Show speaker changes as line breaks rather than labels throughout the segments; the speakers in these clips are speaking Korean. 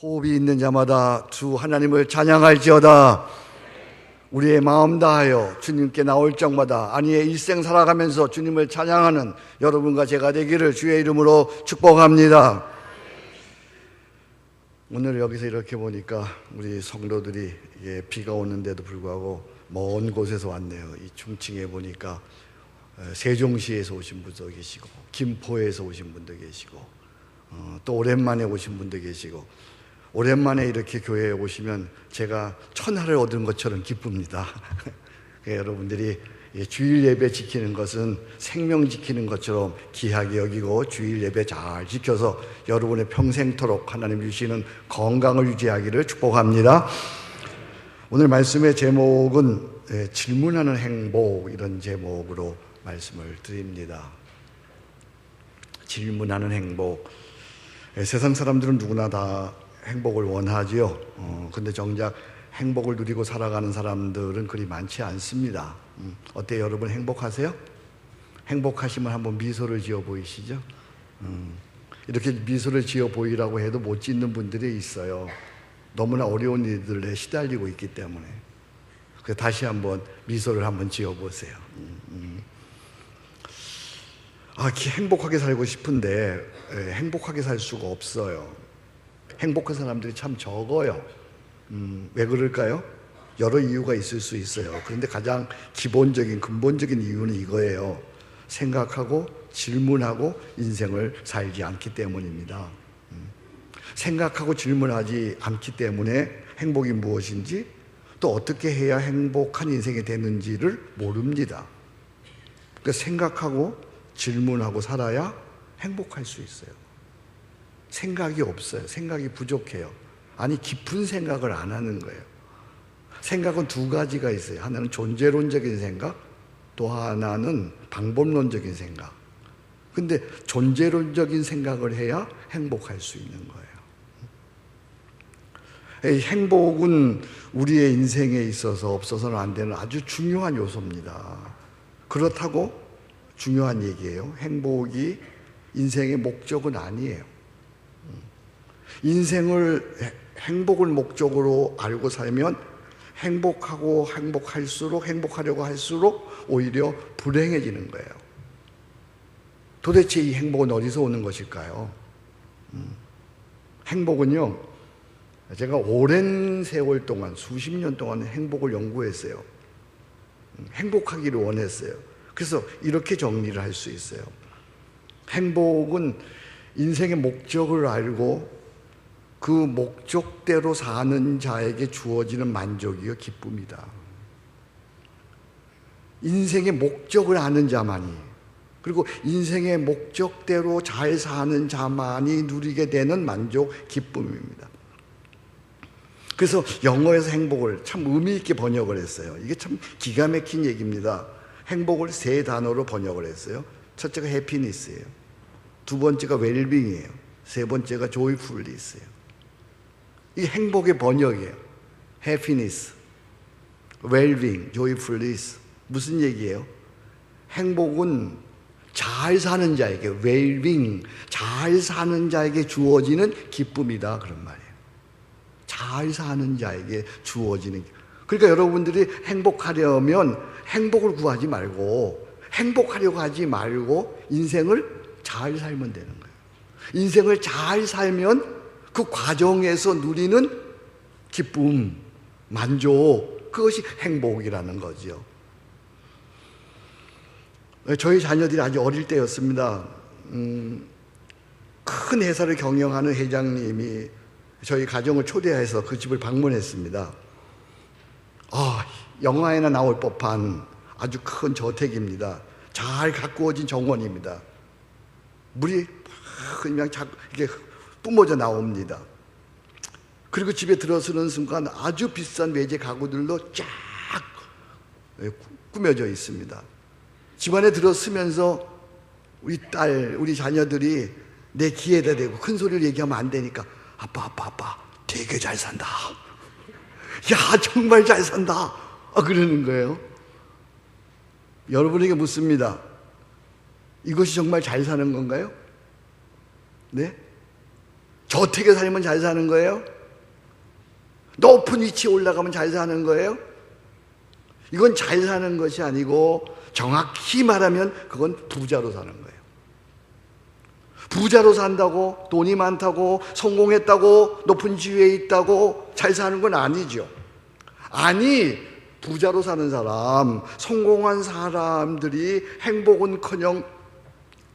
호흡이 있는 자마다 주 하나님을 찬양할지어다. 우리의 마음 다하여 주님께 나올 적마다 아니의 일생 살아가면서 주님을 찬양하는 여러분과 제가 되기를 주의 이름으로 축복합니다. 오늘 여기서 이렇게 보니까 우리 성도들이 비가 오는데도 불구하고 먼 곳에서 왔네요. 이 중층에 보니까 세종시에서 오신 분도 계시고 김포에서 오신 분도 계시고 또 오랜만에 오신 분도 계시고, 오랜만에 이렇게 교회에 오시면 제가 천하를 얻은 것처럼 기쁩니다. 여러분들이 주일 예배 지키는 것은 생명 지키는 것처럼 귀하게 여기고 주일 예배 잘 지켜서 여러분의 평생토록 하나님 주시는 건강을 유지하기를 축복합니다. 오늘 말씀의 제목은 질문하는 행복, 이런 제목으로 말씀을 드립니다. 질문하는 행복. 세상 사람들은 누구나 다 행복을 원하지요. 근데 정작 행복을 누리고 살아가는 사람들은 그리 많지 않습니다. 어때요? 여러분 행복하세요? 행복하시면 한번 미소를 지어 보이시죠? 이렇게 미소를 지어 보이라고 해도 못 짓는 분들이 있어요. 너무나 어려운 일들에 시달리고 있기 때문에. 그래서 다시 한번 미소를 한번 지어 보세요. 행복하게 살고 싶은데 행복하게 살 수가 없어요. 행복한 사람들이 참 적어요. 왜 그럴까요? 여러 이유가 있을 수 있어요. 그런데 가장 기본적인 근본적인 이유는 이거예요. 생각하고 질문하고 인생을 살지 않기 때문입니다. 생각하고 질문하지 않기 때문에 행복이 무엇인지, 또 어떻게 해야 행복한 인생이 되는지를 모릅니다. 그러니까 생각하고 질문하고 살아야 행복할 수 있어요. 생각이 없어요. 생각이 부족해요. 아니, 깊은 생각을 안 하는 거예요. 생각은 두 가지가 있어요. 하나는 존재론적인 생각, 또 하나는 방법론적인 생각. 근데 존재론적인 생각을 해야 행복할 수 있는 거예요. 행복은 우리의 인생에 있어서 없어서는 안 되는 아주 중요한 요소입니다. 그렇다고 중요한 얘기예요. 행복이 인생의 목적은 아니에요. 행복을 목적으로 알고 살면 행복하려고 할수록 오히려 불행해지는 거예요. 도대체 이 행복은 어디서 오는 것일까요? 행복은요, 제가 오랜 세월 동안, 수십 년 동안 행복을 연구했어요. 행복하기를 원했어요. 그래서 이렇게 정리를 할 수 있어요. 행복은 인생의 목적을 알고 그 목적대로 사는 자에게 주어지는 만족이요, 기쁨이다. 인생의 목적을 아는 자만이, 그리고 인생의 목적대로 잘 사는 자만이 누리게 되는 만족, 기쁨입니다. 그래서 영어에서 행복을 참 의미 있게 번역을 했어요. 이게 참 기가 막힌 얘기입니다. 행복을 세 단어로 번역을 했어요. 첫째가 해피니스예요. 두 번째가 웰빙이에요. 세 번째가 조이풀리스예요. 이 행복의 번역이에요. 해피니스, 웰빙, 조이풀리스. 무슨 얘기예요? 행복은 잘 사는 자에게, 웰빙, 잘 사는 자에게 주어지는 기쁨이다, 그런 말이에요. 잘 사는 자에게 주어지는. 그러니까 여러분들이 행복하려면 행복을 구하지 말고, 행복하려고 하지 말고 인생을 잘 살면 되는 거예요. 인생을 잘 살면 그 과정에서 누리는 기쁨, 만족, 그것이 행복이라는 거죠. 저희 자녀들이 아주 어릴 때였습니다. 큰 회사를 경영하는 회장님이 저희 가정을 초대해서 그 집을 방문했습니다. 영화에나 나올 법한 아주 큰 저택입니다. 잘 가꾸어진 정원입니다. 물이 그냥 이렇게 뿜어져 나옵니다. 그리고 집에 들어서는 순간 아주 비싼 외제 가구들로 쫙 꾸며져 있습니다. 집안에 들어서면서 우리 자녀들이 내 귀에다 대고 큰 소리를 얘기하면 안 되니까 아빠 되게 잘 산다. 야, 정말 잘 산다. 그러는 거예요. 여러분에게 묻습니다. 이것이 정말 잘 사는 건가요? 네? 저택에 살면 잘 사는 거예요? 높은 위치에 올라가면 잘 사는 거예요? 이건 잘 사는 것이 아니고 정확히 말하면 그건 부자로 사는 거예요. 부자로 산다고, 돈이 많다고, 성공했다고, 높은 지위에 있다고 잘 사는 건 아니죠. 아니, 부자로 사는 사람, 성공한 사람들이 행복은커녕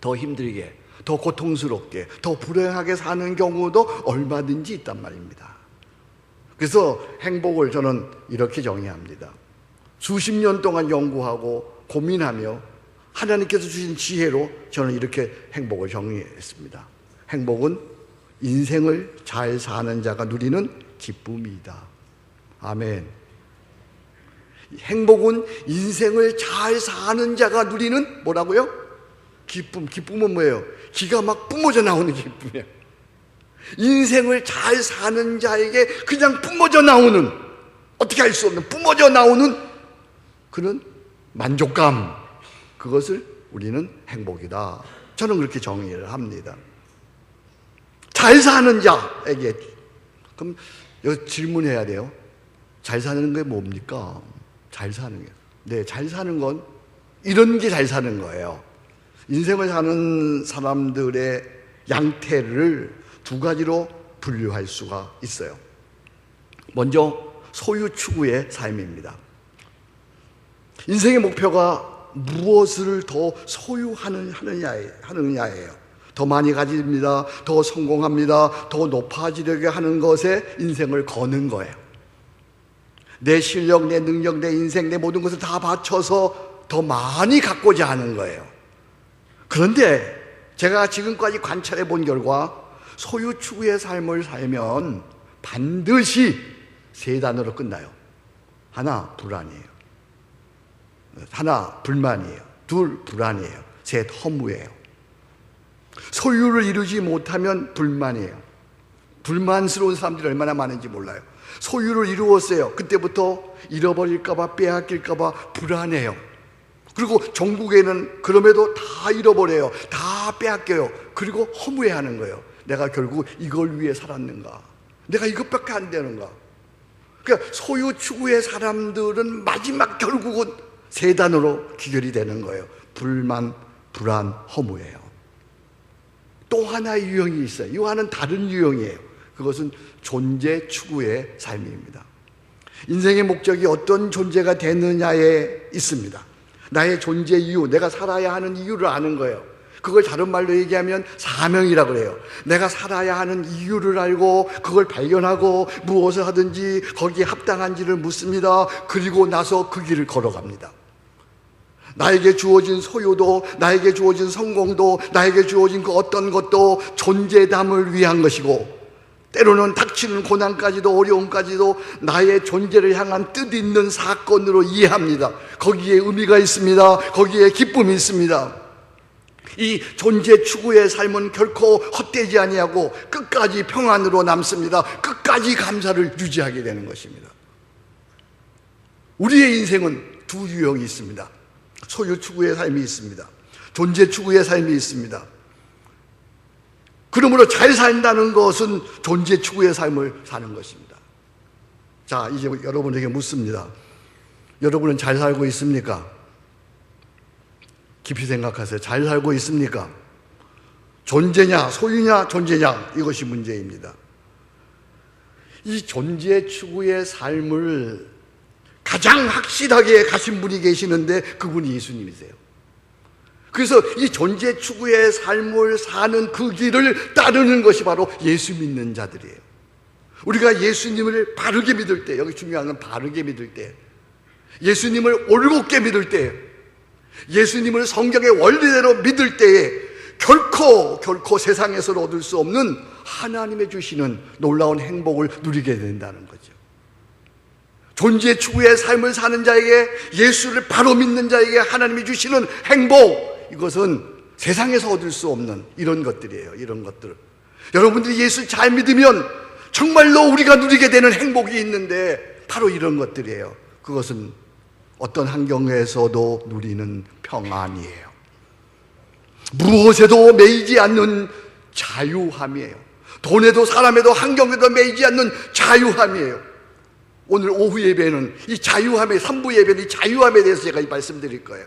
더 힘들게, 더 고통스럽게, 더 불행하게 사는 경우도 얼마든지 있단 말입니다. 그래서 행복을 저는 이렇게 정의합니다. 수십 년 동안 연구하고 고민하며 하나님께서 주신 지혜로 저는 이렇게 행복을 정의했습니다. 행복은 인생을 잘 사는 자가 누리는 기쁨이다. 아멘. 행복은 인생을 잘 사는 자가 누리는 뭐라고요? 기쁨. 기쁨은 뭐예요? 기가 막 뿜어져 나오는 기쁨이에요. 인생을 잘 사는 자에게 그냥 뿜어져 나오는, 어떻게 할 수 없는 뿜어져 나오는 그런 만족감, 그것을 우리는 행복이다. 저는 그렇게 정의를 합니다. 잘 사는 자에게, 그럼 여기 질문해야 돼요. 잘 사는 게 뭡니까? 잘 사는 게. 네, 잘 사는 건 이런 게 잘 사는 거예요. 인생을 사는 사람들의 양태를 두 가지로 분류할 수가 있어요. 먼저 소유 추구의 삶입니다. 인생의 목표가 무엇을 더 소유하느냐예요. 더 많이 가집니다. 더 성공합니다. 더 높아지려고 하는 것에 인생을 거는 거예요. 내 실력, 내 능력, 내 인생, 내 모든 것을 다 바쳐서 더 많이 갖고자 하는 거예요. 그런데 제가 지금까지 관찰해 본 결과 소유 추구의 삶을 살면 반드시 세 단어로 끝나요. 하나, 불안이에요. 하나, 불만이에요. 둘, 불안이에요. 셋, 허무예요. 소유를 이루지 못하면 불만이에요. 불만스러운 사람들이 얼마나 많은지 몰라요. 소유를 이루었어요. 그때부터 잃어버릴까봐, 빼앗길까봐 불안해요. 그리고 종국에는 그럼에도 다 잃어버려요. 다 빼앗겨요. 그리고 허무해하는 거예요. 내가 결국 이걸 위해 살았는가? 내가 이것밖에 안 되는가? 그러니까 소유 추구의 사람들은 마지막 결국은 세 단어로 귀결이 되는 거예요. 불만, 불안, 허무예요. 또 하나의 유형이 있어요. 이와는 다른 유형이에요. 그것은 존재 추구의 삶입니다. 인생의 목적이 어떤 존재가 되느냐에 있습니다. 나의 존재 이유, 내가 살아야 하는 이유를 아는 거예요. 그걸 다른 말로 얘기하면 사명이라고 해요. 내가 살아야 하는 이유를 알고 그걸 발견하고 무엇을 하든지 거기에 합당한지를 묻습니다. 그리고 나서 그 길을 걸어갑니다. 나에게 주어진 소유도, 나에게 주어진 성공도, 나에게 주어진 그 어떤 것도 존재담을 위한 것이고, 때로는 닥치는 고난까지도, 어려움까지도 나의 존재를 향한 뜻 있는 사건으로 이해합니다. 거기에 의미가 있습니다. 거기에 기쁨이 있습니다. 이 존재 추구의 삶은 결코 헛되지 아니하고 끝까지 평안으로 남습니다. 끝까지 감사를 유지하게 되는 것입니다. 우리의 인생은 두 유형이 있습니다. 소유 추구의 삶이 있습니다. 존재 추구의 삶이 있습니다. 그러므로 잘 산다는 것은 존재 추구의 삶을 사는 것입니다. 자, 이제 여러분에게 묻습니다. 여러분은 잘 살고 있습니까? 깊이 생각하세요. 잘 살고 있습니까? 존재냐, 소유냐, 존재냐, 이것이 문제입니다. 이 존재 추구의 삶을 가장 확실하게 가신 분이 계시는데 그분이 예수님이세요. 그래서 이 존재 추구의 삶을 사는 그 길을 따르는 것이 바로 예수 믿는 자들이에요. 우리가 예수님을 바르게 믿을 때, 여기 중요한 건 바르게 믿을 때, 예수님을 올곧게 믿을 때, 예수님을 성경의 원리대로 믿을 때에 결코 세상에서 얻을 수 없는 하나님의 주시는 놀라운 행복을 누리게 된다는 거죠. 존재 추구의 삶을 사는 자에게, 예수를 바로 믿는 자에게 하나님이 주시는 행복, 이것은 세상에서 얻을 수 없는 이런 것들이에요. 이런 것들. 여러분들이 예수 잘 믿으면 정말로 우리가 누리게 되는 행복이 있는데 바로 이런 것들이에요. 그것은 어떤 환경에서도 누리는 평안이에요. 무엇에도 매이지 않는 자유함이에요. 돈에도 사람에도 환경에도 매이지 않는 자유함이에요. 오늘 오후 예배는 이 자유함의 3부 예배는 이 자유함에 대해서 제가 말씀드릴 거예요.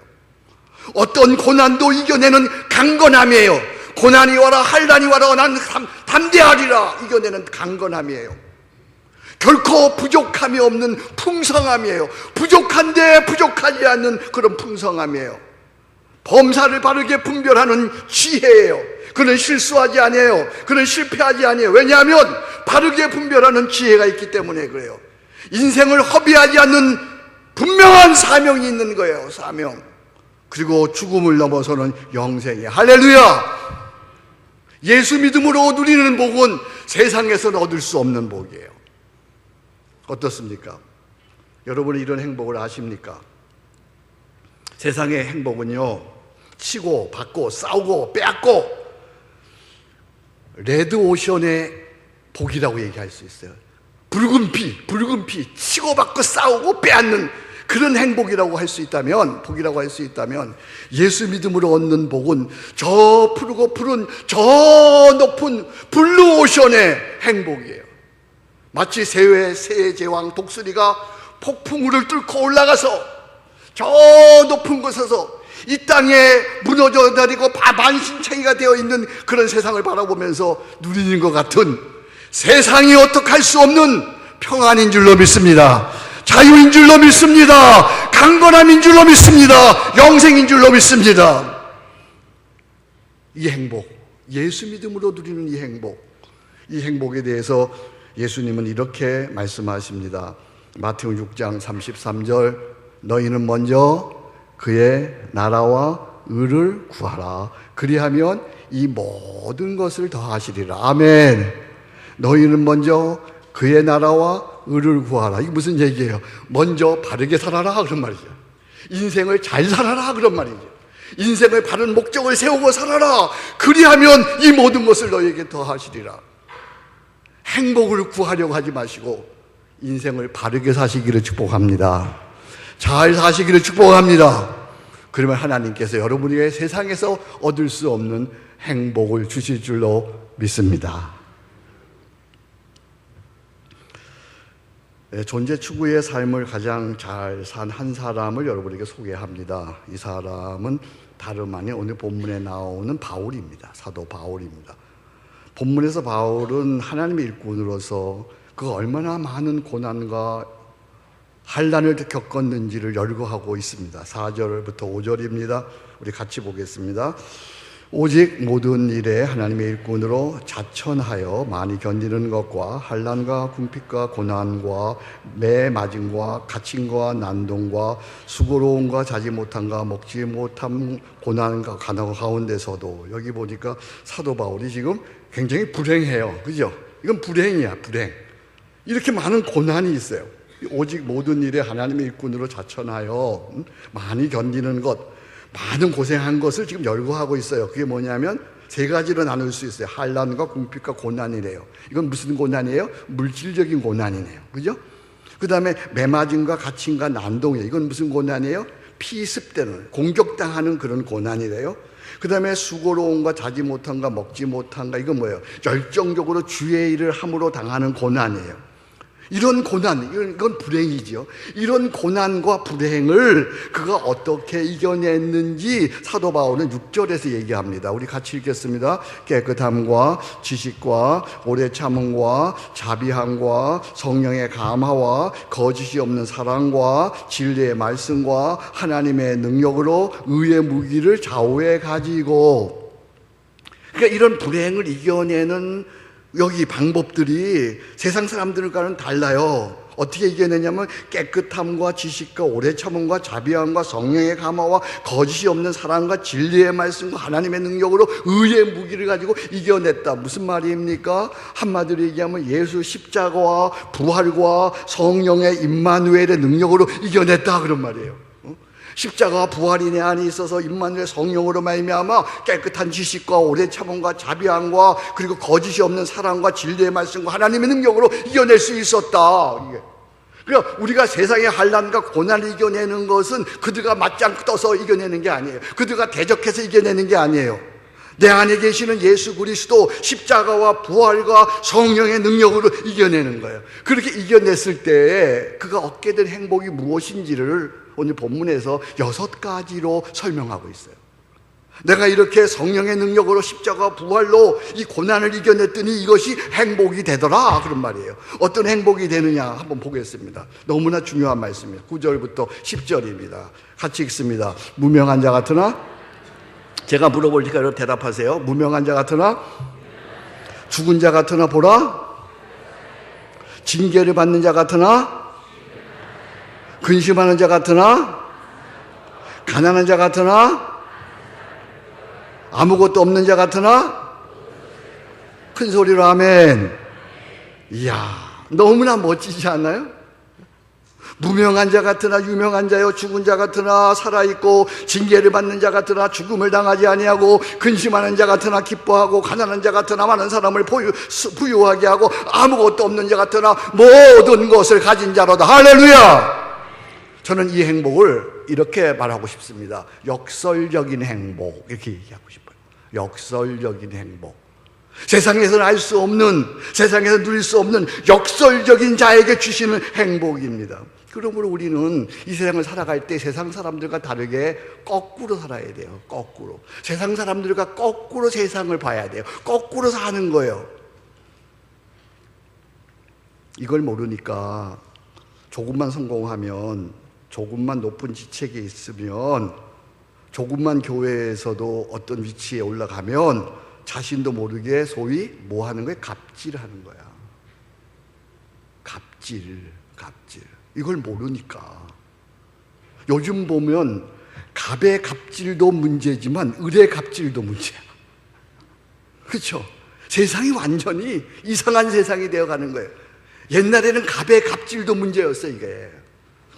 어떤 고난도 이겨내는 강건함이에요. 고난이 와라 환난이 와라 난 담대하리라 이겨내는 강건함이에요. 결코 부족함이 없는 풍성함이에요. 부족한데 부족하지 않는 그런 풍성함이에요. 범사를 바르게 분별하는 지혜예요. 그는 실수하지 아니에요. 그는 실패하지 아니에요. 왜냐하면 바르게 분별하는 지혜가 있기 때문에 그래요. 인생을 허비하지 않는 분명한 사명이 있는 거예요. 사명. 그리고 죽음을 넘어서는 영생이에요. 할렐루야. 예수 믿음으로 누리는 복은 세상에서는 얻을 수 없는 복이에요. 어떻습니까? 여러분은 이런 행복을 아십니까? 세상의 행복은요, 치고 받고 싸우고 빼앗고 레드오션의 복이라고 얘기할 수 있어요. 붉은 피 치고 받고 싸우고 빼앗는 그런 행복이라고 할 수 있다면, 복이라고 할 수 있다면, 예수 믿음으로 얻는 복은 저 푸르고 푸른 저 높은 블루오션의 행복이에요. 마치 새의 제왕 독수리가 폭풍우를 뚫고 올라가서 저 높은 곳에서 이 땅에 무너져 내리고 만신창이가 되어 있는 그런 세상을 바라보면서 누리는 것 같은, 세상이 어떡할 수 없는 평안인 줄로 믿습니다. 자유인 줄로 믿습니다. 강건함인 줄로 믿습니다. 영생인 줄로 믿습니다. 이 행복, 예수 믿음으로 누리는 이 행복, 이 행복에 대해서 예수님은 이렇게 말씀하십니다. 마태복음 6장 33절, 너희는 먼저 그의 나라와 의를 구하라. 그리하면 이 모든 것을 더하시리라. 아멘. 너희는 먼저 그의 나라와 의를 구하라. 이게 무슨 얘기예요? 먼저 바르게 살아라 그런 말이죠. 인생을 잘 살아라 그런 말이죠. 인생을 바른 목적을 세우고 살아라. 그리하면 이 모든 것을 너희에게 더하시리라. 행복을 구하려고 하지 마시고 인생을 바르게 사시기를 축복합니다. 잘 사시기를 축복합니다. 그러면 하나님께서 여러분에게 세상에서 얻을 수 없는 행복을 주실 줄로 믿습니다. 존재 추구의 삶을 가장 잘 산 한 사람을 여러분에게 소개합니다. 이 사람은 다름 아닌 오늘 본문에 나오는 바울입니다. 사도 바울입니다. 본문에서 바울은 하나님의 일꾼으로서 그 얼마나 많은 고난과 환난을 겪었는지를 열거하고 있습니다. 4절부터 5절입니다. 우리 같이 보겠습니다. 오직 모든 일에 하나님의 일꾼으로 자천하여 많이 견디는 것과 환난과 궁핍과 고난과 매 맞음과 갇힘과 난동과 수고로움과 자지 못함과 먹지 못함 고난과 가난 가운데서도, 여기 보니까 사도 바울이 지금 굉장히 불행해요. 그죠? 이건 불행이야, 불행. 이렇게 많은 고난이 있어요. 오직 모든 일에 하나님의 일꾼으로 자천하여 많이 견디는 것, 많은 고생한 것을 지금 열거하고 있어요. 그게 뭐냐면 세 가지로 나눌 수 있어요. 환난과 궁핍과 고난이래요. 이건 무슨 고난이에요? 물질적인 고난이네요. 그죠? 그 다음에 매맞음과 갇힘과 난동이에요. 이건 무슨 고난이에요? 피습되는, 공격당하는 그런 고난이래요. 그 다음에 수고로움과 자지 못함과 먹지 못함과, 이건 뭐예요? 열정적으로 주의 일을 함으로 당하는 고난이에요. 이런 고난, 이건 불행이죠. 이런 고난과 불행을 그가 어떻게 이겨냈는지 사도 바울은 6절에서 얘기합니다. 우리 같이 읽겠습니다. 깨끗함과 지식과 오래 참음과 자비함과 성령의 감화와 거짓이 없는 사랑과 진리의 말씀과 하나님의 능력으로 의의 무기를 좌우에 가지고, 그러니까 이런 불행을 이겨내는 여기 방법들이 세상 사람들과는 달라요. 어떻게 이겨내냐면 깨끗함과 지식과 오래 참음과 자비함과 성령의 감화와 거짓이 없는 사랑과 진리의 말씀과 하나님의 능력으로 의의 무기를 가지고 이겨냈다. 무슨 말입니까? 한마디로 얘기하면 예수 십자가와 부활과 성령의 임마누엘의 능력으로 이겨냈다 그런 말이에요. 십자가와 부활이 내 안에 있어서 임마누엘 성령으로 말미암아 깨끗한 지식과 오래 참음과 자비함과 그리고 거짓이 없는 사랑과 진리의 말씀과 하나님의 능력으로 이겨낼 수 있었다. 그러니까 우리가 세상의 환난과 고난을 이겨내는 것은 그들과 맞짱 떠서 이겨내는 게 아니에요. 그들과 대적해서 이겨내는 게 아니에요. 내 안에 계시는 예수 그리스도 십자가와 부활과 성령의 능력으로 이겨내는 거예요. 그렇게 이겨냈을 때 그가 얻게 된 행복이 무엇인지를 오늘 본문에서 6가지로 설명하고 있어요. 내가 이렇게 성령의 능력으로 십자가 부활로 이 고난을 이겨냈더니 이것이 행복이 되더라, 그런 말이에요. 어떤 행복이 되느냐 한번 보겠습니다. 너무나 중요한 말씀이에요. 9절부터 10절입니다. 같이 읽습니다. 무명한 자 같으나, 제가 물어볼 테니까 대답하세요. 무명한 자 같으나, 죽은 자 같으나 보라, 징계를 받는 자 같으나, 근심하는 자 같으나, 가난한 자 같으나, 아무것도 없는 자 같으나, 큰 소리로 아멘. 이야, 너무나 멋지지 않나요? 무명한 자 같으나 유명한 자요, 죽은 자 같으나 살아있고, 징계를 받는 자 같으나 죽음을 당하지 아니하고, 근심하는 자 같으나 기뻐하고, 가난한 자 같으나 많은 사람을 부유하게 하고, 아무것도 없는 자 같으나 모든 것을 가진 자로다. 할렐루야! 저는 이 행복을 이렇게 말하고 싶습니다. 역설적인 행복, 이렇게 얘기하고 싶어요. 역설적인 행복. 세상에서는 알 수 없는, 세상에서 누릴 수 없는 역설적인 자에게 주시는 행복입니다. 그러므로 우리는 이 세상을 살아갈 때 세상 사람들과 다르게 거꾸로 살아야 돼요. 거꾸로. 세상 사람들과 거꾸로 세상을 봐야 돼요. 거꾸로 사는 거예요. 이걸 모르니까 조금만 성공하면, 조금만 높은 지책에 있으면, 조금만 교회에서도 어떤 위치에 올라가면 자신도 모르게 소위 뭐 하는 거예요? 갑질하는 거야. 갑질. 이걸 모르니까. 요즘 보면 갑의 갑질도 문제지만 을의 갑질도 문제야. 그렇죠? 세상이 완전히 이상한 세상이 되어가는 거예요. 옛날에는 갑의 갑질도 문제였어요, 이게.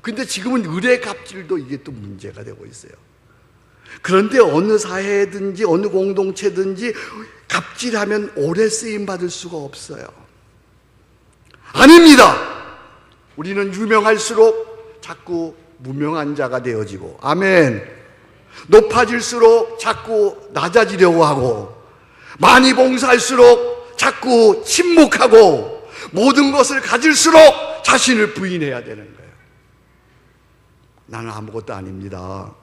근데 지금은 을의 갑질도 이게 또 문제가 되고 있어요. 그런데 어느 사회든지 어느 공동체든지 갑질하면 오래 쓰임 받을 수가 없어요. 아닙니다. 우리는 유명할수록 자꾸 무명한 자가 되어지고, 아멘. 높아질수록 자꾸 낮아지려고 하고, 많이 봉사할수록 자꾸 침묵하고, 모든 것을 가질수록 자신을 부인해야 되는 거예요. 나는 아무것도 아닙니다.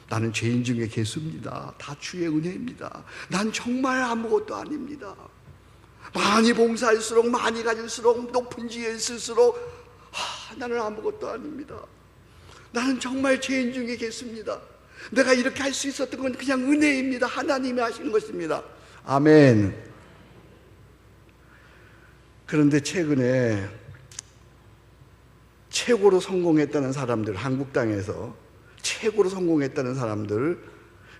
나는 죄인 중에 개수입니다. 다 주의 은혜입니다. 난 정말 아무것도 아닙니다. 많이 봉사할수록, 많이 가질수록, 높은 지혜에 있을수록 나는 아무것도 아닙니다. 나는 정말 죄인 중에 개수입니다. 내가 이렇게 할 수 있었던 건 그냥 은혜입니다. 하나님이 하시는 것입니다. 아멘. 그런데 최근에 최고로 성공했다는 사람들, 한국 땅에서 최고로 성공했다는 사람들,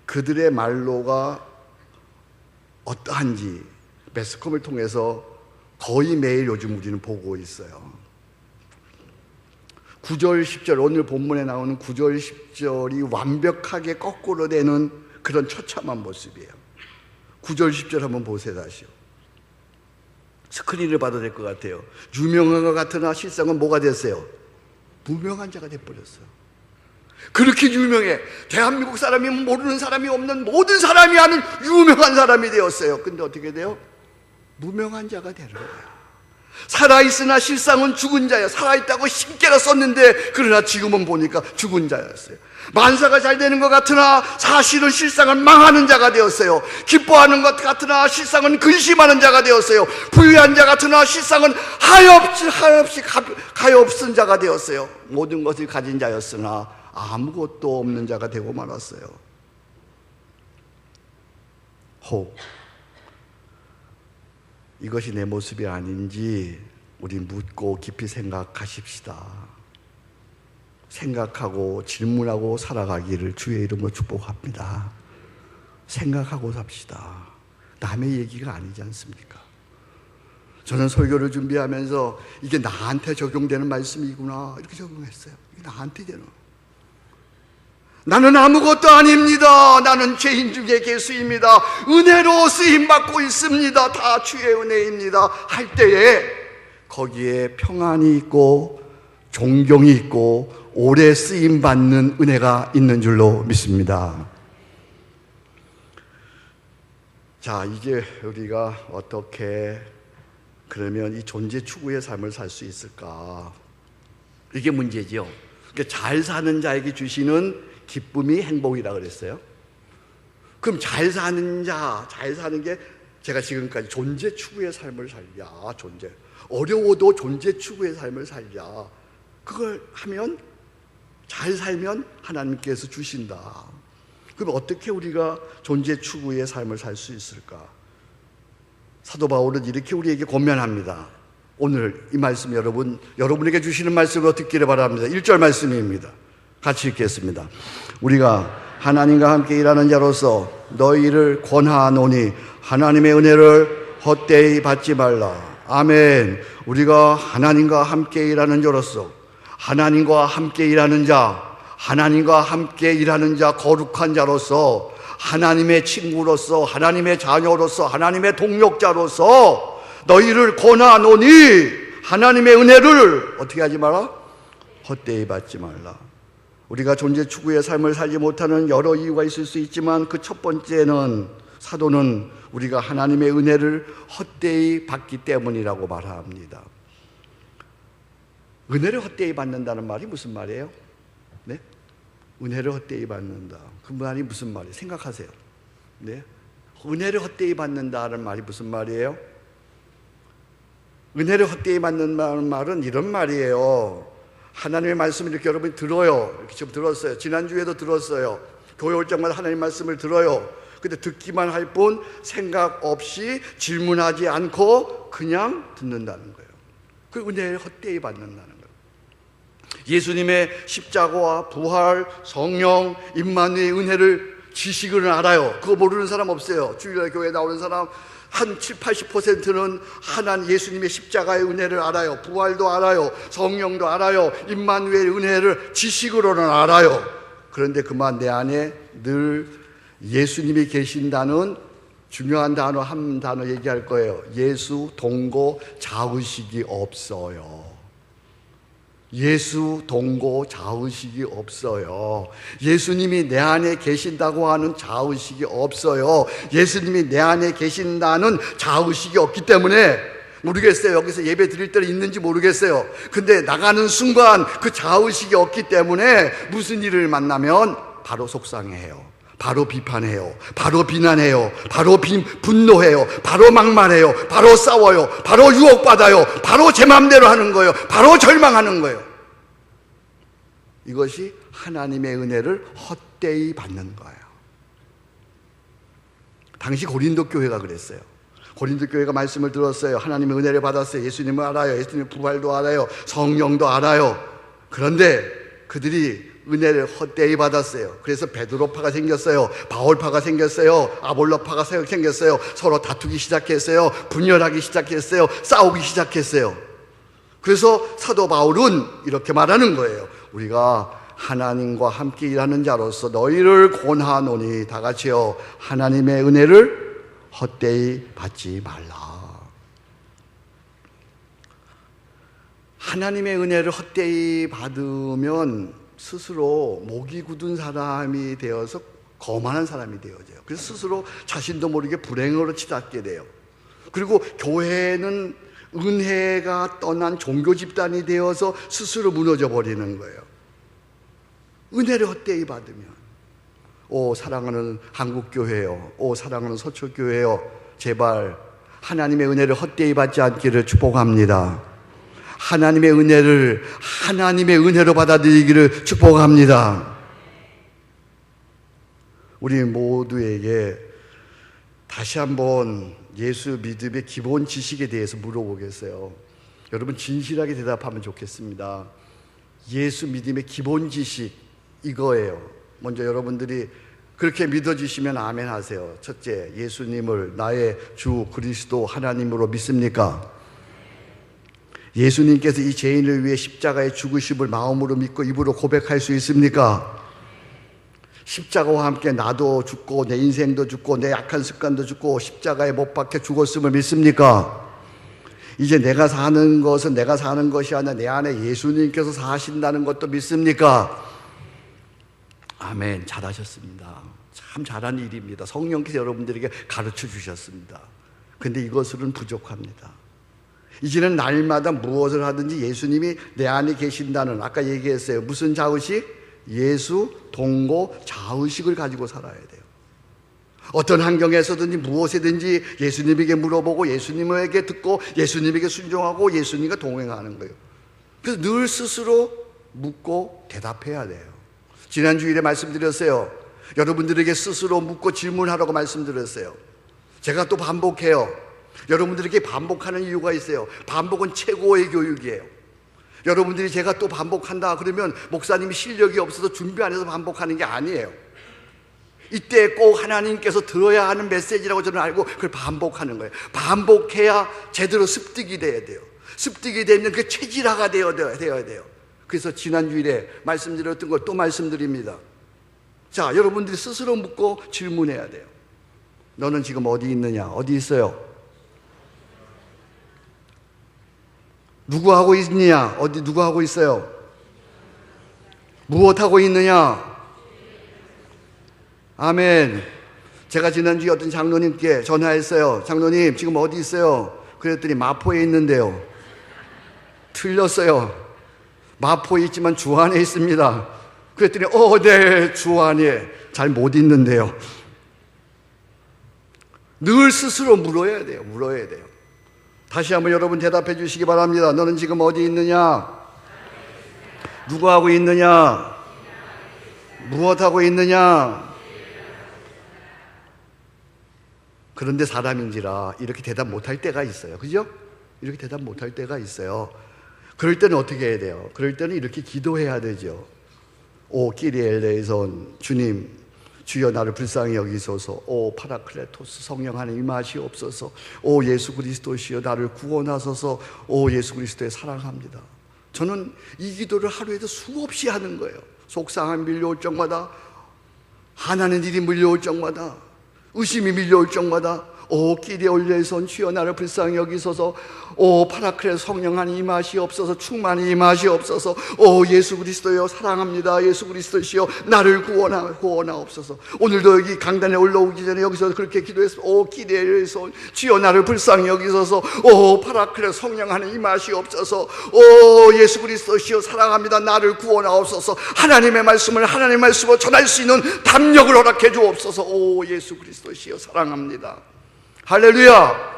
그들의 말로가 어떠한지 매스컴을 통해서 거의 매일 요즘 우리는 보고 있어요. 9절 10절, 오늘 본문에 나오는 9절 10절이 완벽하게 거꾸로 되는 그런 처참한 모습이에요. 9절 10절 한번 보세요. 다시요. 스크린을 봐도 될 것 같아요. 유명한 것 같으나 실상은 뭐가 됐어요? 무명한 자가 돼버렸어요. 그렇게 유명해. 대한민국 사람이 모르는 사람이 없는, 모든 사람이 아는 유명한 사람이 되었어요. 근데 어떻게 돼요? 무명한 자가 되는 거야. 살아있으나 실상은 죽은 자야. 살아있다고 신께가 썼는데 그러나 지금은 보니까 죽은 자였어요. 만사가 잘 되는 것 같으나 사실은 실상은 망하는 자가 되었어요. 기뻐하는 것 같으나 실상은 근심하는 자가 되었어요. 부유한 자 같으나 실상은 하염없이 가엾은 자가 되었어요. 모든 것을 가진 자였으나 아무것도 없는 자가 되고 말았어요. 혹 이것이 내 모습이 아닌지 우리 묻고 깊이 생각하십시다. 생각하고 질문하고 살아가기를 주의 이름으로 축복합니다. 생각하고 삽시다. 남의 얘기가 아니지 않습니까? 저는 설교를 준비하면서 이게 나한테 적용되는 말씀이구나 이렇게 적용했어요. 이게 나한테 되는. 나는 아무것도 아닙니다. 나는 죄인 중에 개수입니다. 은혜로 쓰임받고 있습니다. 다 주의 은혜입니다. 할 때에 거기에 평안이 있고 존경이 있고 오래 쓰임받는 은혜가 있는 줄로 믿습니다. 자, 이제 우리가 어떻게 그러면 이 존재 추구의 삶을 살 수 있을까? 이게 문제지요. 그러니까 잘 사는 자에게 주시는 기쁨이 행복이라 그랬어요. 그럼 잘 사는 자, 잘 사는 게 제가 지금까지 존재 추구의 삶을 살자. 존재. 어려워도 존재 추구의 삶을 살자. 그걸 하면 잘 살면 하나님께서 주신다. 그럼 어떻게 우리가 존재 추구의 삶을 살 수 있을까? 사도 바울은 이렇게 우리에게 권면합니다. 오늘 이 말씀 여러분에게 주시는 말씀으로 듣기를 바랍니다. 1절 말씀입니다. 같이 읽겠습니다. 우리가 하나님과 함께 일하는 자로서 너희를 권하노니 하나님의 은혜를 헛되이 받지 말라. 아멘. 우리가 하나님과 함께 일하는 자로서 하나님과 함께 일하는 자, 하나님과 함께 일하는 자, 거룩한 자로서 하나님의 친구로서 하나님의 자녀로서 하나님의 동역자로서 너희를 권하노니 하나님의 은혜를 어떻게 하지 마라? 헛되이 받지 말라. 우리가 존재 추구의 삶을 살지 못하는 여러 이유가 있을 수 있지만 그 첫 번째는 사도는 우리가 하나님의 은혜를 헛되이 받기 때문이라고 말합니다. 은혜를 헛되이 받는다는 말이 무슨 말이에요? 네? 은혜를 헛되이 받는다. 그 말이 무슨 말이에요? 생각하세요. 네? 은혜를 헛되이 받는다는 말이 무슨 말이에요? 은혜를 헛되이 받는다는 말은 이런 말이에요. 하나님의 말씀을 이렇게 여러분이 들어요. 이렇게 지금 들었어요. 지난주에도 들었어요. 교회 올 때마다 하나님 말씀을 들어요. 근데 듣기만 할 뿐 생각 없이 질문하지 않고 그냥 듣는다는 거예요. 그 은혜를 헛되이 받는다는 거예요. 예수님의 십자가와 부활, 성령, 임마누엘의 은혜를 지식을 알아요. 그거 모르는 사람 없어요. 주일날 교회에 나오는 사람 한 70-80%는 하나님 예수님의 십자가의 은혜를 알아요. 부활도 알아요. 성령도 알아요. 임마누엘의 은혜를 지식으로는 알아요. 그런데 그만 내 안에 늘 예수님이 계신다는 중요한 단어 한 단어 얘기할 거예요. 예수 동고 좌의식이 없어요. 예수 동고 좌의식이 없어요. 예수님이 내 안에 계신다고 하는 좌의식이 없어요. 예수님이 내 안에 계신다는 좌의식이 없기 때문에 모르겠어요. 여기서 예배 드릴 때는 있는지 모르겠어요. 근데 나가는 순간 그 좌의식이 없기 때문에 무슨 일을 만나면 바로 속상해해요. 바로 비판해요. 바로 비난해요. 바로 분노해요. 바로 막말해요. 바로 싸워요. 바로 유혹받아요. 바로 제 마음대로 하는 거예요. 바로 절망하는 거예요. 이것이 하나님의 은혜를 헛되이 받는 거예요. 당시 고린도 교회가 그랬어요. 고린도 교회가 말씀을 들었어요. 하나님의 은혜를 받았어요. 예수님을 알아요. 예수님의 부활도 알아요. 성령도 알아요. 그런데 그들이 은혜를 헛되이 받았어요. 그래서 베드로파가 생겼어요. 바울파가 생겼어요. 아볼로파가 생겼어요. 서로 다투기 시작했어요. 분열하기 시작했어요. 싸우기 시작했어요. 그래서 사도 바울은 이렇게 말하는 거예요. 우리가 하나님과 함께 일하는 자로서 너희를 권하노니 다 같이요. 하나님의 은혜를 헛되이 받지 말라. 하나님의 은혜를 헛되이 받으면 스스로 목이 굳은 사람이 되어서 거만한 사람이 되어져요. 그래서 스스로 자신도 모르게 불행으로 치닫게 돼요. 그리고 교회는 은혜가 떠난 종교 집단이 되어서 스스로 무너져 버리는 거예요. 은혜를 헛되이 받으면 오 사랑하는 한국교회요, 오 사랑하는 서초교회요, 제발 하나님의 은혜를 헛되이 받지 않기를 축복합니다. 하나님의 은혜를 하나님의 은혜로 받아들이기를 축복합니다. 우리 모두에게 다시 한번 예수 믿음의 기본 지식에 대해서 물어보겠어요. 여러분 진실하게 대답하면 좋겠습니다. 예수 믿음의 기본 지식 이거예요. 먼저 여러분들이 그렇게 믿어주시면 아멘 하세요. 첫째, 예수님을 나의 주 그리스도 하나님으로 믿습니까? 예수님께서 이 죄인을 위해 십자가의 죽으심을 마음으로 믿고 입으로 고백할 수 있습니까? 십자가와 함께 나도 죽고 내 인생도 죽고 내 약한 습관도 죽고 십자가에 못 박혀 죽었음을 믿습니까? 이제 내가 사는 것은 내가 사는 것이 아니라 내 안에 예수님께서 사신다는 것도 믿습니까? 아멘. 잘하셨습니다. 참 잘한 일입니다. 성령께서 여러분들에게 가르쳐 주셨습니다. 근데 이것으로는 부족합니다. 이제는 날마다 무엇을 하든지 예수님이 내 안에 계신다는, 아까 얘기했어요. 무슨 자의식? 예수 동거 자의식을 가지고 살아야 돼요. 어떤 환경에서든지 무엇이든지 예수님에게 물어보고 예수님에게 듣고 예수님에게 순종하고 예수님과 동행하는 거예요. 그래서 늘 스스로 묻고 대답해야 돼요. 지난 주일에 말씀드렸어요. 여러분들에게 스스로 묻고 질문하라고 말씀드렸어요. 제가 또 반복해요. 여러분들에게 반복하는 이유가 있어요. 반복은 최고의 교육이에요. 여러분들이 제가 또 반복한다 그러면 목사님이 실력이 없어서 준비 안 해서 반복하는 게 아니에요. 이때 꼭 하나님께서 들어야 하는 메시지라고 저는 알고 그걸 반복하는 거예요. 반복해야 제대로 습득이 돼야 돼요. 습득이 되면 그 체질화가 되어야 돼요. 그래서 지난 주일에 말씀드렸던 걸 또 말씀드립니다. 자, 여러분들이 스스로 묻고 질문해야 돼요. 너는 지금 어디 있느냐? 어디 있어요? 누구 하고 있느냐? 어디 누구 하고 있어요? 무엇 하고 있느냐? 아멘. 제가 지난주에 어떤 장로님께 전화했어요. 장로님 지금 어디 있어요? 그랬더니 마포에 있는데요. 틀렸어요. 마포에 있지만 주 안에 있습니다. 그랬더니 네, 주 안에 잘 못 있는데요. 늘 스스로 물어야 돼요. 다시 한번 여러분 대답해 주시기 바랍니다. 너는 지금 어디 있느냐? 누구 하고 있느냐? 무엇 하고 있느냐? 그런데 사람인지라 이렇게 대답 못할 때가 있어요. 그죠? 이렇게 대답 못할 때가 있어요. 그럴 때는 어떻게 해야 돼요? 그럴 때는 이렇게 기도해야 되죠. 오 끼리 엘레이손, 주님 주여 나를 불쌍히 여기소서. 오 파라클레토스 성령 하나님 임하시옵소서. 오 예수 그리스도시여 나를 구원하소서. 오 예수 그리스도의 사랑합니다. 저는 이 기도를 하루에도 수없이 하는 거예요. 속상함이 밀려올 적마다, 화나는 일이 밀려올 적마다, 의심이 밀려올 적마다 오 끼리 올려선 주여 나를 불쌍히 여기소서. 오 파라클레 성령 하나님 임하시옵소서. 충만히 임하시옵소서. 오 예수 그리스도여 사랑합니다. 예수 그리스도시여 나를 구원하옵소서. 오늘도 여기 강단에 올라오기 전에 여기서 그렇게 기도했어. 오 끼리 올려선 주여 나를 불쌍히 여기소서. 오 파라클레 성령 하나님 임하시옵소서. 오 예수 그리스도시여 사랑합니다. 나를 구원하옵소서. 하나님의 말씀으로 전할 수 있는 담력을 허락해 주옵소서. 오 예수 그리스도시여 사랑합니다. 할렐루야!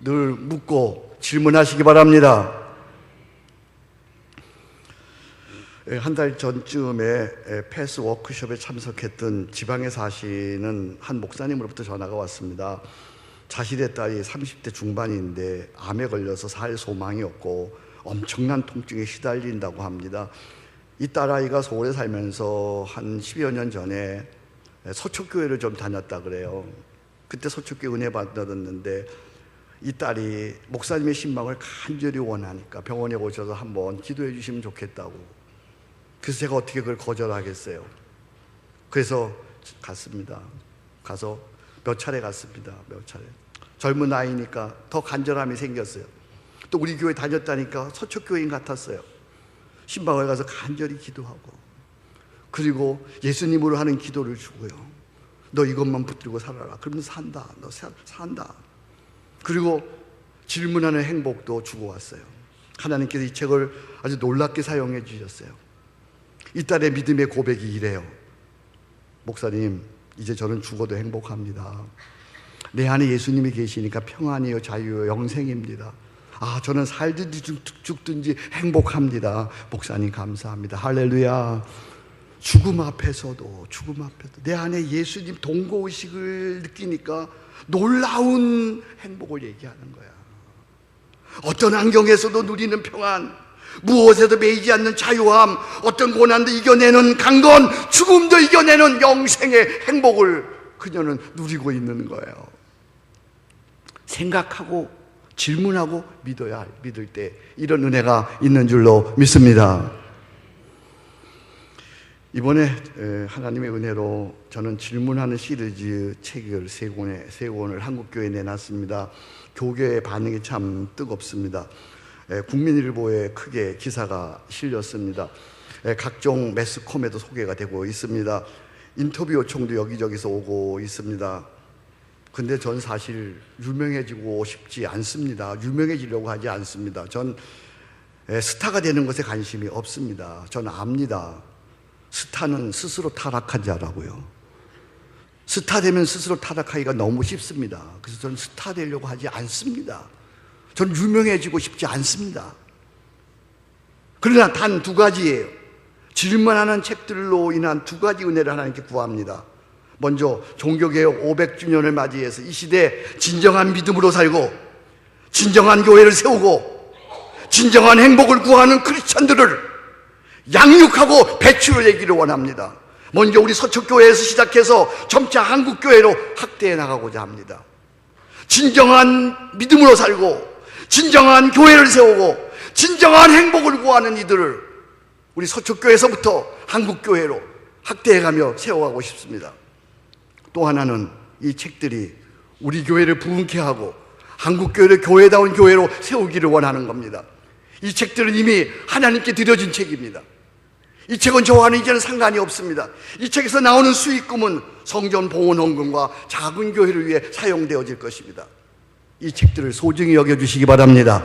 늘 묻고 질문하시기 바랍니다. 한 달 전쯤에 패스 워크숍에 참석했던 지방에 사시는 한 목사님으로부터 전화가 왔습니다. 자신의 딸이 30대 중반인데 암에 걸려서 살 소망이 없고 엄청난 통증에 시달린다고 합니다. 이 딸아이가 서울에 살면서 한 10여 년 전에 서초교회를 좀 다녔다 그래요. 그때 서초교회 은혜 받았는데 이 딸이 목사님의 신방을 간절히 원하니까 병원에 오셔서 한번 기도해 주시면 좋겠다고. 그래서 제가 어떻게 그걸 거절하겠어요. 그래서 갔습니다. 가서 몇 차례 갔습니다. 몇 차례. 젊은 아이니까 더 간절함이 생겼어요. 또 우리 교회 다녔다니까 서초교회인 같았어요. 신방에 가서 간절히 기도하고, 그리고 예수님으로 하는 기도를 주고요. 너 이것만 붙들고 살아라. 그러면 산다. 너 산다. 그리고 질문하는 행복도 주고 왔어요. 하나님께서 이 책을 아주 놀랍게 사용해 주셨어요. 이 딸의 믿음의 고백이 이래요. 목사님, 이제 저는 죽어도 행복합니다. 내 안에 예수님이 계시니까 평안이요 자유요 영생입니다. 저는 살든지 죽든지 행복합니다. 목사님 감사합니다. 할렐루야. 죽음 앞에서도 내 안에 예수님 동거의식을 느끼니까 놀라운 행복을 얘기하는 거야. 어떤 환경에서도 누리는 평안, 무엇에도 매이지 않는 자유함, 어떤 고난도 이겨내는 강건, 죽음도 이겨내는 영생의 행복을 그녀는 누리고 있는 거예요. 생각하고 질문하고 믿을 때 이런 은혜가 있는 줄로 믿습니다. 이번에 하나님의 은혜로 저는 질문하는 시리즈 책을 세 권을 한국교회에 내놨습니다. 교계의 반응이 참 뜨겁습니다. 국민일보에 크게 기사가 실렸습니다. 각종 매스컴에도 소개가 되고 있습니다. 인터뷰 요청도 여기저기서 오고 있습니다. 근데 전 사실 유명해지고 싶지 않습니다. 유명해지려고 하지 않습니다. 전 스타가 되는 것에 관심이 없습니다. 전 압니다. 스타는 스스로 타락한 자라고요. 스타 되면 스스로 타락하기가 너무 쉽습니다. 그래서 저는 스타 되려고 하지 않습니다. 전 유명해지고 싶지 않습니다. 그러나 단 두 가지예요. 질문하는 책들로 인한 두 가지 은혜를 하나님께 구합니다. 먼저 종교개혁 500주년을 맞이해서 이 시대에 진정한 믿음으로 살고 진정한 교회를 세우고 진정한 행복을 구하는 크리스천들을 양육하고 배출하기를 원합니다. 먼저 우리 서초교회에서 시작해서 점차 한국교회로 확대해 나가고자 합니다. 진정한 믿음으로 살고 진정한 교회를 세우고 진정한 행복을 구하는 이들을 우리 서초교회에서부터 한국교회로 확대해가며 세워가고 싶습니다. 또 하나는 이 책들이 우리 교회를 부흥케 하고 한국교회를 교회다운 교회로 세우기를 원하는 겁니다. 이 책들은 이미 하나님께 드려진 책입니다. 이 책은 저와는 이제는 상관이 없습니다. 이 책에서 나오는 수익금은 성전 봉헌 헌금과 작은 교회를 위해 사용되어질 것입니다. 이 책들을 소중히 여겨주시기 바랍니다.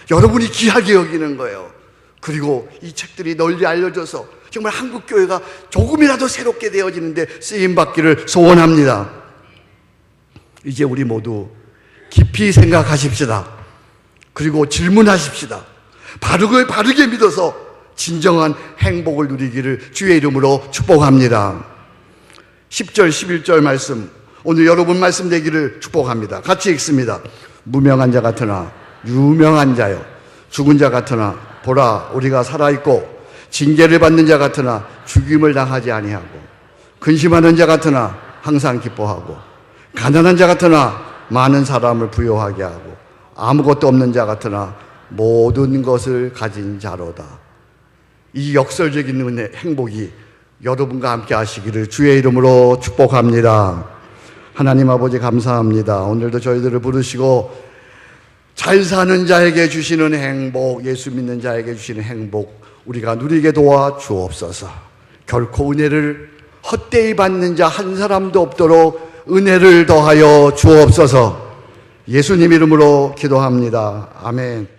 여러분이 귀하게 여기는 거예요. 그리고 이 책들이 널리 알려져서 정말 한국교회가 조금이라도 새롭게 되어지는데 쓰임받기를 소원합니다. 이제 우리 모두 깊이 생각하십시다. 그리고 질문하십시다. 바르게 믿어서 진정한 행복을 누리기를 주의 이름으로 축복합니다. 10절 11절 말씀, 오늘 여러분 말씀 되기를 축복합니다. 같이 읽습니다. 무명한 자 같으나 유명한 자요, 죽은 자 같으나 보라 우리가 살아있고, 징계를 받는 자 같으나 죽임을 당하지 아니하고, 근심하는 자 같으나 항상 기뻐하고, 가난한 자 같으나 많은 사람을 부요하게 하고, 아무것도 없는 자 같으나 모든 것을 가진 자로다. 이 역설적인 은혜, 행복이 여러분과 함께 하시기를 주의 이름으로 축복합니다. 하나님 아버지 감사합니다. 오늘도 저희들을 부르시고 잘 사는 자에게 주시는 행복, 예수 믿는 자에게 주시는 행복 우리가 누리게 도와 주옵소서. 결코 은혜를 헛되이 받는 자 한 사람도 없도록 은혜를 더하여 주옵소서. 예수님 이름으로 기도합니다. 아멘.